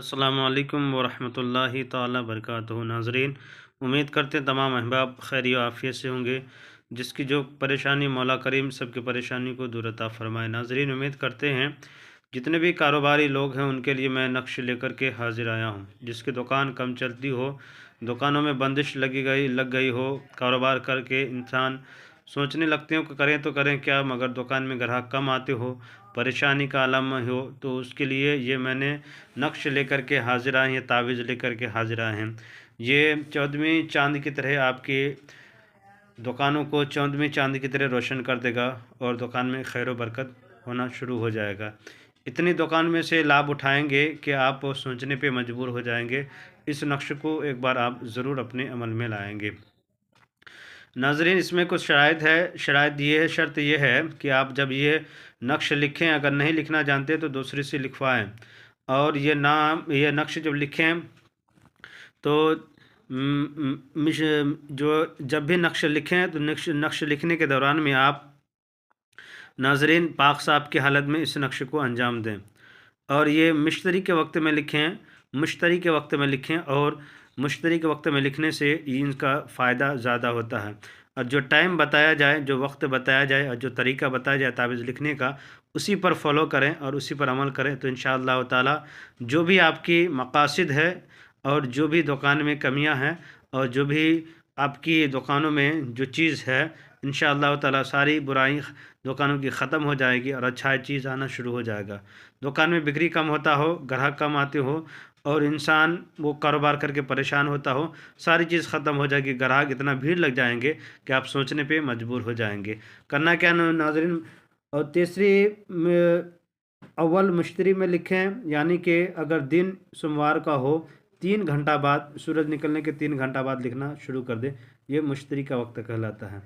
अस्सलामु अलैकुम वरहमतुल्लाहि ताला बरकातुहू। नाज़रीन, उम्मीद करते हैं तमाम अहबाब खैर व आफ़ियत से होंगे। जिसकी जो परेशानी मौला करीम सबकी परेशानी को दूर अता फ़रमाए। नाज़रीन, उम्मीद करते हैं जितने भी कारोबारी लोग हैं उनके लिए मैं नक्श लेकर के हाज़िर आया हूँ। जिसकी दुकान कम चलती हो, दुकानों में बंदिश लग गई हो, कारोबार करके इंसान सोचने लगते हो कि करें तो करें क्या, मगर दुकान में ग्राहक कम आते हो, परेशानी का आलम में हो, तो उसके लिए ये मैंने नक्श लेकर के हाज़िर आए हैं, तावीज़ लेकर के हाज़िर आए हैं। ये 14वीं चाँद की तरह आपकी दुकानों को 14वीं चाँद की तरह रोशन कर देगा और दुकान में खैर व बरकत होना शुरू हो जाएगा। इतनी दुकान में से लाभ उठाएंगे कि आप सोचने पे मजबूर हो जाएंगे। इस नक्श को एक बार आप ज़रूर अपने अमल में लाएंगे। नाज़रीन, इसमें कुछ शर्त ये है कि आप जब ये नक्श लिखें, अगर नहीं लिखना जानते तो दूसरे से लिखवाएं। और ये नक्श जब लिखें तो जो जब भी नक्श लिखें तो नक्श लिखने के दौरान में आप नाज़रीन पाक साफ़ की हालत में इस नक्श को अंजाम दें। और ये मुश्तरी के वक्त में लिखें, मुश्तरी के वक्त में लिखें, और मुश्तरी के वक्त में लिखने से इनका फ़ायदा ज़्यादा होता है। और जो टाइम बताया जाए, जो वक्त बताया जाए और जो तरीका बताया जाए तावीज़ लिखने का, उसी पर फॉलो करें और उसी पर अमल करें तो इंशाअल्लाह ताला जो भी आपकी मकासद है और जो भी दुकान में कमियां हैं और जो भी आपकी दुकानों में जो चीज़ है, इंशाअल्लाह ताला सारी बुराई दुकानों की ख़त्म हो जाएगी और अच्छा चीज़ आना शुरू हो जाएगा। दुकान में बिक्री कम होता हो, ग्राहक कम आते हो और इंसान वो कारोबार करके परेशान होता हो, सारी चीज़ ख़त्म हो जाएगी। ग्राहक इतना भीड़ लग जाएंगे कि आप सोचने पे मजबूर हो जाएंगे। करना क्या नाज़रीन। और तीसरी अव्वल मुश्तरी में लिखें, यानी कि अगर दिन सोमवार का हो 3 घंटा बाद, सूरज निकलने के 3 घंटा बाद लिखना शुरू कर दें, ये मुश्तरी का वक्त कहलाता है।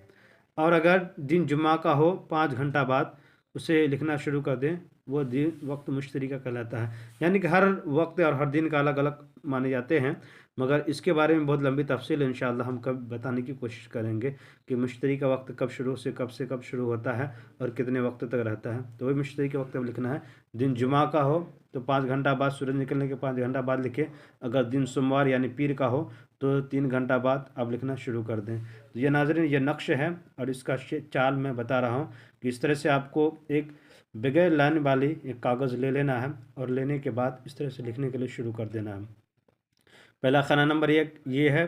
और अगर दिन जुम्मा का हो 5 घंटा बाद उसे लिखना शुरू कर दें, वो दिन वक्त मुश्तरी का कहलाता है। यानी कि हर वक्त और हर दिन का अलग अलग माने जाते हैं, मगर इसके बारे में बहुत लंबी तफसील इंशाअल्लाह हम कब बताने की कोशिश करेंगे कि मुश्तरी का वक्त कब से कब शुरू होता है और कितने वक्त तक रहता है। तो वही मुश्तरी के वक्त में लिखना है। दिन जुमा का हो तो 5 घंटा बाद, सूरज निकलने के 5 घंटा बाद लिखें। अगर दिन सोमवार यानी पीर का हो तो 3 घंटा बाद आप लिखना शुरू कर दें। तो ये नाज़रीन, ये नक्श है और इसका चाल मैं बता रहा हूँ कि इस तरह से आपको एक बगैर लाइन वाली एक कागज़ ले लेना है और लेने के बाद इस तरह से लिखने के लिए शुरू कर देना है। पहला खाना नंबर 1 ये है,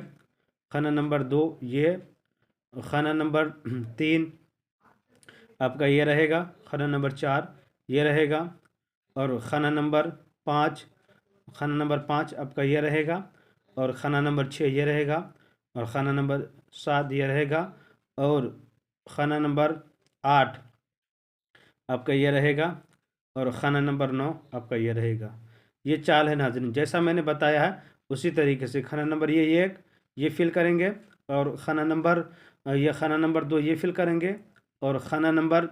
खाना नंबर 2 ये है, खाना नंबर 3 आपका ये रहेगा, खाना नंबर 4 ये रहेगा, और खाना नंबर 5 आपका ये रहेगा, और खाना नंबर 6 ये रहेगा, और खाना नंबर 7 ये रहेगा, और खाना नंबर 8 आपका ये रहेगा, और खाना नंबर 9 आपका ये रहेगा। ये चाल है नाज़रीन, जैसा मैंने बताया है उसी तरीके से। खाना नंबर ये फिल करेंगे, और खाना नंबर 2 ये फिल करेंगे, और खाना नंबर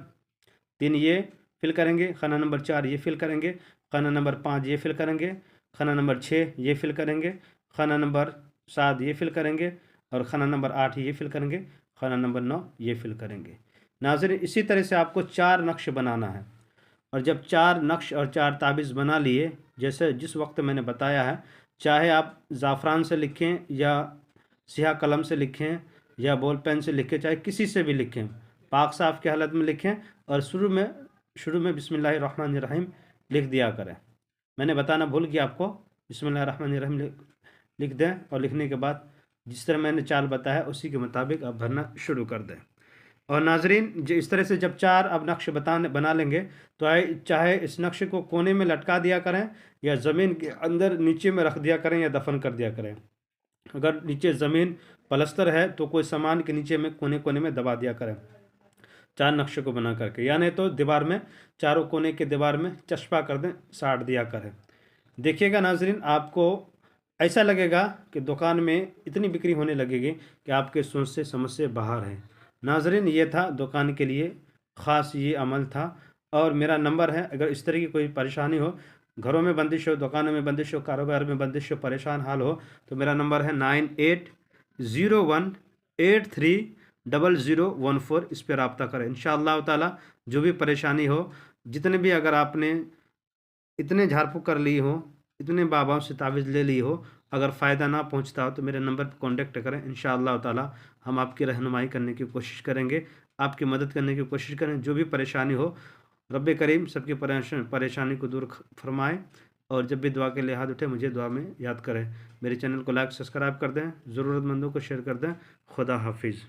3 ये फिल करेंगे, खाना नंबर 4 ये फिल करेंगे, खाना नंबर 5 ये फिल करेंगे, खाना नंबर 6 ये फिल करेंगे, खाना नंबर 7 ये फिल करेंगे, और खाना नंबर 8 ये फिल करेंगे, खाना नंबर 9 ये फिल करेंगे। नाज़रीन, इसी तरह से आपको 4 नक्श बनाना है। और जब 4 नक्श और 4 ताबीज़ बना लिए, जैसे जिस वक्त मैंने बताया है, चाहे आप ज़ाफ़रान से लिखें या स्याह कलम से लिखें या बॉल पेन से लिखें, चाहे किसी से भी लिखें, पाक साफ़ की हालत में लिखें और शुरू में बिस्मिल्लाहिर्रहमानिर्रहीम लिख दिया करें। मैंने बताना भूल गया आपको, बिस्मिल्लाहिर्रहमानिर्रहीम लिख दें, और लिखने के बाद जिस तरह मैंने चाल बताया उसी के मुताबिक आप भरना शुरू कर दें। और नाज़रीन, जो इस तरह से जब 4 अब नक्श बना लेंगे तो चाहे इस नक्श को कोने में लटका दिया करें या ज़मीन के अंदर नीचे में रख दिया करें या दफन कर दिया करें। अगर नीचे ज़मीन पलस्तर है तो कोई सामान के नीचे में कोने कोने में दबा दिया करें 4 नक्शे को बना करके, या नहीं तो दीवार में, चारों कोने के दीवार में चस्पा कर दें, साट दिया करें। देखिएगा नाज़रीन, आपको ऐसा लगेगा कि दुकान में इतनी बिक्री होने लगेगी कि आपके सोच से समझ से बाहर है। नाज़रीन, ये था दुकान के लिए ख़ास ये अमल था। और मेरा नंबर है, अगर इस तरह की कोई परेशानी हो, घरों में बंदिश हो, दुकानों में बंदिश हो, कारोबार में बंदिश हो, परेशान हाल हो, तो मेरा नंबर है 9801830014। इस पर रब्ता करें। इंशाअल्लाह ताला जो भी परेशानी हो, जितने भी अगर आपने इतने झाड़ फूँक कर ली हो इतने बाबाओं से तावीज़ ले ली हो, अगर फ़ायदा ना पहुंचता हो तो मेरे नंबर पर कॉन्टेक्ट करें। इंशाअल्लाह ताला हम आपकी रहनुमाई करने की कोशिश करेंगे, आपकी मदद करने की कोशिश करें। जो भी परेशानी हो, रब्बे करीम सबकी परेशानी को दूर फरमाए। और जब भी दुआ के लिए हाथ उठे मुझे दुआ में याद करें। मेरे चैनल को लाइक सब्सक्राइब कर दें, ज़रूरतमंदों को शेयर कर दें। खुदा हाफिज़।